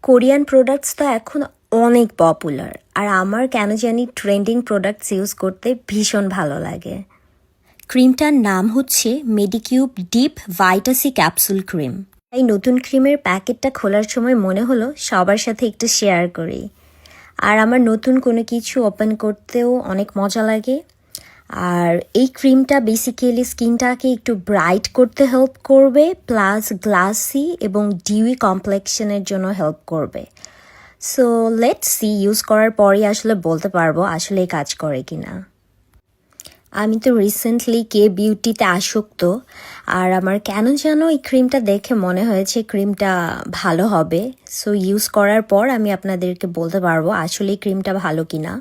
Korean products তো এখন অনেক পপুলার, আর আমার কেন জানি ট্রেন্ডিং প্রোডাক্টস ইউজ করতে ভীষণ ভালো লাগে। ক্রিমটার নাম হচ্ছে মেডিকিউব ডিপ ভাইটাসি ক্যাপসুল ক্রিম। এই নতুন ক্রিমের প্যাকেটটা খোলার সময় মনে হলো সবার সাথে একটু শেয়ার করি। আর আমার নতুন কোনো কিছু ওপেন করতেও অনেক মজা লাগে। আর এই ক্রিমটা বেসিক্যালি স্কিনটাকে একটু ব্রাইট করতে হেল্প করবে, প্লাস গ্লাসি এবং ডিউই কমপ্লেক্সনের জন্য হেল্প করবে। সো লেটস সি, ইউজ করার পরই আসলে বলতে পারবো আসলে কাজ করে কিনা। আমি তো রিসেন্টলি কে বিউটিতে আসক্ত, আর আমার কেন যেন এই ক্রিমটা দেখে মনে হয়েছে ক্রিমটা ভালো হবে। সো ইউজ করার পর আমি আপনাদেরকে বলতে পারবো আসলে এই ক্রিমটা ভালো কিনা।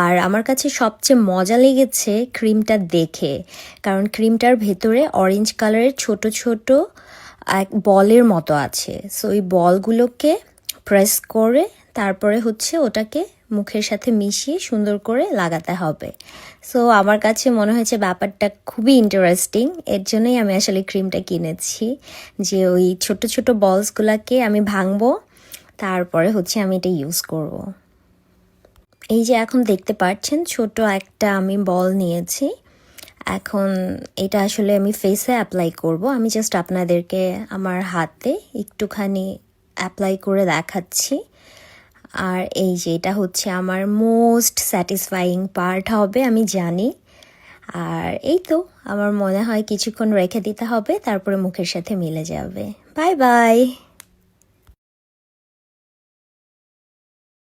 আর আমার কাছে সবচেয়ে মজা লেগেছে ক্রিমটা দেখে, কারণ ক্রিমটার ভেতরে অরেঞ্জ কালারের ছোট ছোট এক বলের মতো আছে। সো এই বলগুলোকে প্রেস করে তারপরে ওটাকে মুখের সাথে মিশিয়ে সুন্দর করে লাগাতে হবে। সো আমার কাছে মনে হয়েছে ব্যাপারটা খুবই ইন্টারেস্টিং, এর জন্যই আমি আসলে ক্রিমটা কিনেছি, যে ওই ছোট ছোট বলসগুলোকে আমি ভাঙবো, তারপরে আমি এটা ইউজ করব। এই যে এখন দেখতে পাচ্ছেন ছোট একটা আমি বল নিয়েছি। এখন এটা আসলে আমি ফেসে অ্যাপ্লাই করব। আমি জাস্ট আপনাদেরকে আমার হাতে একটুখানি অ্যাপ্লাই করে দেখাচ্ছি। আর এই যে এটা আমার মোস্ট স্যাটিসফাইং পার্ট হবে আমি জানি। আর এই তো আমার মনে হয় কিছুক্ষণ রেখে দিতে হবে, তারপরে মুখের সাথে মিলে যাবে। Bye bye.